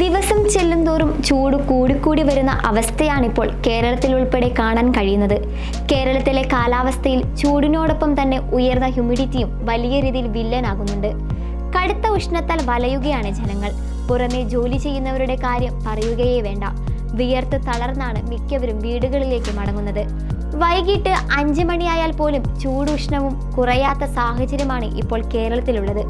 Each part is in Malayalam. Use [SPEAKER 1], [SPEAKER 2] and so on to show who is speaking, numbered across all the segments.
[SPEAKER 1] ദിവസം ചെല്ലുന്തോറും ചൂട് കൂടിക്കൂടി വരുന്ന അവസ്ഥയാണിപ്പോൾ കേരളത്തിൽ ഉൾപ്പെടെ കാണാൻ കഴിയുന്നത്. കേരളത്തിലെ കാലാവസ്ഥയിൽ ചൂടിനോടൊപ്പം തന്നെ ഉയർന്ന ഹ്യൂമിഡിറ്റിയും വലിയ രീതിയിൽ വില്ലനാകുന്നുണ്ട്. കടുത്ത ഉഷ്ണത്താൽ വലയുകയാണ് ജനങ്ങൾ. പുറമെ ജോലി ചെയ്യുന്നവരുടെ കാര്യം പറയുകയേ വേണ്ട. വിയർത്ത് തളർന്നാണ് മിക്കവരും വീടുകളിലേക്ക് മടങ്ങുന്നത്. വൈകിട്ട് 5 മണിയായാൽ പോലും ചൂടുഷ്ണവും കുറയാത്ത സാഹചര്യമാണ് ഇപ്പോൾ കേരളത്തിലുള്ളത്.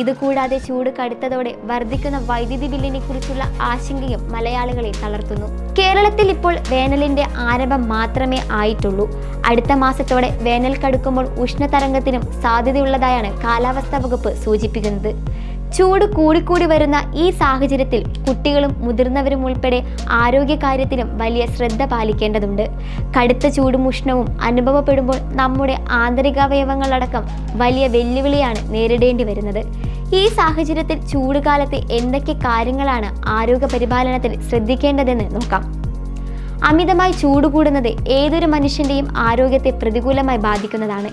[SPEAKER 1] ഇതുകൂടാതെ ചൂട് കടുത്തതോടെ വർദ്ധിക്കുന്ന വൈദ്യുതി ബില്ലിനെ കുറിച്ചുള്ള ആശങ്കയും മലയാളികളെ തളർത്തുന്നു. കേരളത്തിൽ ഇപ്പോൾ വേനലിന്റെ ആരംഭം മാത്രമേ ആയിട്ടുള്ളൂ. അടുത്ത മാസത്തോടെ വേനൽ കടുക്കുമ്പോൾ ഉഷ്ണതരംഗത്തിനും സാധ്യതയുള്ളതായാണ് കാലാവസ്ഥാ വകുപ്പ് സൂചിപ്പിക്കുന്നത്. ചൂട് കൂടിക്കൂടി വരുന്ന ഈ സാഹചര്യത്തിൽ കുട്ടികളും മുതിർന്നവരും ഉൾപ്പെടെ ആരോഗ്യകാര്യത്തിലും വലിയ ശ്രദ്ധ പാലിക്കേണ്ടതുണ്ട്. കടുത്ത ചൂടും ഉഷ്ണവും അനുഭവപ്പെടുമ്പോൾ നമ്മുടെ ആന്തരികാവയവങ്ങളടക്കം വലിയ വെല്ലുവിളിയാണ് നേരിടേണ്ടി വരുന്നത്. ഈ സാഹചര്യത്തിൽ ചൂടുകാലത്ത് എന്തൊക്കെ കാര്യങ്ങളാണ് ആരോഗ്യ പരിപാലനത്തിൽ ശ്രദ്ധിക്കേണ്ടതെന്ന് നോക്കാം. അമിതമായി ചൂട് കൂടുന്നത് ഏതൊരു മനുഷ്യൻ്റെയും ആരോഗ്യത്തെ പ്രതികൂലമായി ബാധിക്കുന്നതാണ്.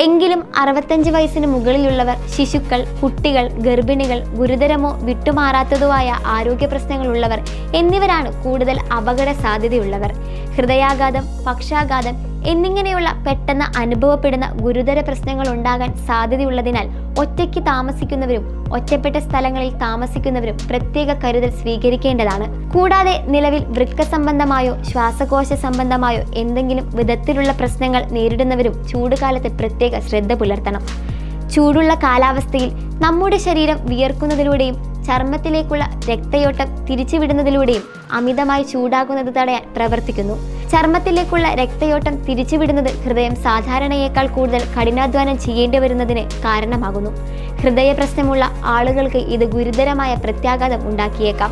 [SPEAKER 1] എങ്കിലും 65 വയസ്സിന് മുകളിലുള്ളവർ, ശിശുക്കൾ, കുട്ടികൾ, ഗർഭിണികൾ, ഗുരുതരമോ വിട്ടുമാറാത്തതോ ആയ ആരോഗ്യ പ്രശ്നങ്ങളുള്ളവർ എന്നിവരാണ് കൂടുതൽ അപകട സാധ്യതയുള്ളവർ. ഹൃദയാഘാതം, പക്ഷാഘാതം എന്നിങ്ങനെയുള്ള പെട്ടെന്ന് അനുഭവപ്പെടുന്ന ഗുരുതര പ്രശ്നങ്ങൾ ഉണ്ടാകാൻ സാധ്യതയുള്ളതിനാൽ ഒറ്റയ്ക്ക് താമസിക്കുന്നവരും ഒറ്റപ്പെട്ട സ്ഥലങ്ങളിൽ താമസിക്കുന്നവരും പ്രത്യേക കരുതൽ സ്വീകരിക്കേണ്ടതാണ്. കൂടാതെ നിലവിൽ വൃക്ക സംബന്ധമായോ ശ്വാസകോശ സംബന്ധമായോ എന്തെങ്കിലും വിധത്തിലുള്ള പ്രശ്നങ്ങൾ നേരിടുന്നവരും ചൂടുകാലത്ത് പ്രത്യേക ശ്രദ്ധ പുലർത്തണം. ചൂടുള്ള കാലാവസ്ഥയിൽ നമ്മുടെ ശരീരം വിയർക്കുന്നതിലൂടെയും ചർമ്മത്തിലേക്കുള്ള രക്തയോട്ടം തിരിച്ചുവിടുന്നതിലൂടെയും അമിതമായി ചൂടാകുന്നത് തടയാൻ പ്രവർത്തിക്കുന്നു. ചർമ്മത്തിലേക്കുള്ള രക്തയോട്ടം തിരിച്ചുവിടുന്നത് ഹൃദയം സാധാരണയേക്കാൾ കൂടുതൽ കഠിനാധ്വാനം ചെയ്യേണ്ടി വരുന്നതിന് കാരണമാകുന്നു. ഹൃദയ പ്രശ്നമുള്ള ആളുകൾക്ക് ഇത് ഗുരുതരമായ പ്രത്യാഘാതം ഉണ്ടാക്കിയേക്കാം.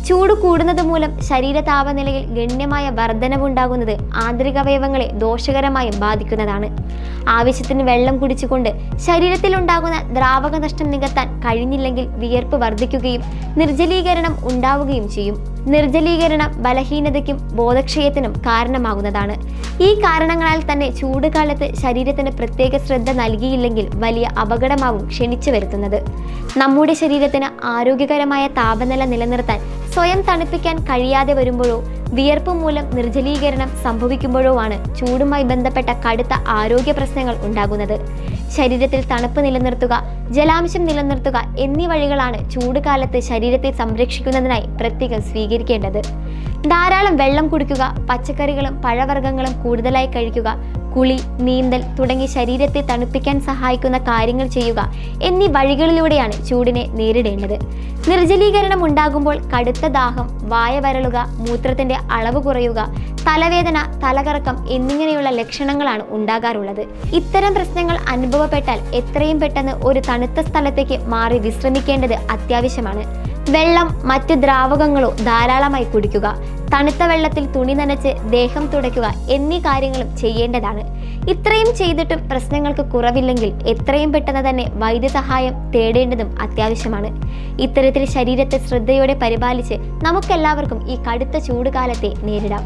[SPEAKER 1] ചൂട് കൂടുന്നത് മൂലം ശരീര താപനിലയിൽ ഗണ്യമായ വർധനവുണ്ടാകുന്നത് ആന്തരികാവയവങ്ങളെ ദോഷകരമായും ബാധിക്കുന്നതാണ്. ആവശ്യത്തിന് വെള്ളം കുടിച്ചുകൊണ്ട് ശരീരത്തിലുണ്ടാകുന്ന ദ്രാവക നഷ്ടം നികത്താൻ കഴിഞ്ഞില്ലെങ്കിൽ വിയർപ്പ് വർദ്ധിക്കുകയും നിർജ്ജലീകരണം ഉണ്ടാവുകയും ചെയ്യും. നിർജ്ജലീകരണം ബലഹീനതയ്ക്കും ബോധക്ഷയത്തിനും കാരണമാകുന്നതാണ്. ഈ കാരണങ്ങളാൽ തന്നെ ചൂടുകാലത്ത് ശരീരത്തിന് പ്രത്യേക ശ്രദ്ധ നൽകിയില്ലെങ്കിൽ വലിയ അപകടമാവും ക്ഷണിച്ചു വരുത്തുന്നത്. നമ്മുടെ ശരീരത്തിന് ആരോഗ്യകരമായ താപനില നിലനിർത്താൻ സ്വയം തണുപ്പിക്കാൻ കഴിയാതെ വരുമ്പോഴോ വിയർപ്പ് മൂലം നിർജ്ജലീകരണം സംഭവിക്കുമ്പോഴോ ആണ് ചൂടുമായി ബന്ധപ്പെട്ട കടുത്ത ആരോഗ്യ പ്രശ്നങ്ങൾ ഉണ്ടാകുന്നത്. ശരീരത്തിൽ തണുപ്പ് നിലനിർത്തുക, ജലാംശം നിലനിർത്തുക എന്നീ വഴികളാണ് ചൂടുകാലത്ത് ശരീരത്തെ സംരക്ഷിക്കുന്നതിനായി പ്രത്യേകം സ്വീകരിക്കേണ്ടത്. ധാരാളം വെള്ളം കുടിക്കുക, പച്ചക്കറികളും പഴവർഗ്ഗങ്ങളും കൂടുതലായി കഴിക്കുക, കുളി, നീന്തൽ തുടങ്ങി ശരീരത്തെ തണുപ്പിക്കാൻ സഹായിക്കുന്ന കാര്യങ്ങൾ ചെയ്യുക എന്നീ വഴികളിലൂടെയാണ് ചൂടിനെ നേരിടേണ്ടത്. നിർജ്ജലീകരണം ഉണ്ടാകുമ്പോൾ കടുത്ത ദാഹം, വായ വരളുക, മൂത്രത്തിന്റെ അളവ് കുറയുക, തലവേദന, തലകറക്കം എന്നിങ്ങനെയുള്ള ലക്ഷണങ്ങളാണ് ഉണ്ടാകാറുള്ളത്. ഇത്തരം പ്രശ്നങ്ങൾ അനുഭവപ്പെട്ടാൽ എത്രയും പെട്ടെന്ന് ഒരു തണുത്ത സ്ഥലത്തേക്ക് മാറി വിശ്രമിക്കേണ്ടത് അത്യാവശ്യമാണ്. വെള്ളം, മറ്റ് ദ്രാവകങ്ങളോ ധാരാളമായി കുടിക്കുക, തണുത്ത വെള്ളത്തിൽ തുണി നനച്ച് ദേഹം തുടയ്ക്കുക എന്നീ കാര്യങ്ങളും ചെയ്യേണ്ടതാണ്. ഇത്രയും ചെയ്തിട്ടും പ്രശ്നങ്ങൾക്ക് കുറവില്ലെങ്കിൽ എത്രയും പെട്ടെന്ന് തന്നെ വൈദ്യസഹായം തേടേണ്ടതും അത്യാവശ്യമാണ്. ഇത്തരത്തിൽ ശരീരത്തെ ശ്രദ്ധയോടെ പരിപാലിച്ച് നമുക്കെല്ലാവർക്കും ഈ കടുത്ത ചൂടുകാലത്തെ നേരിടാം.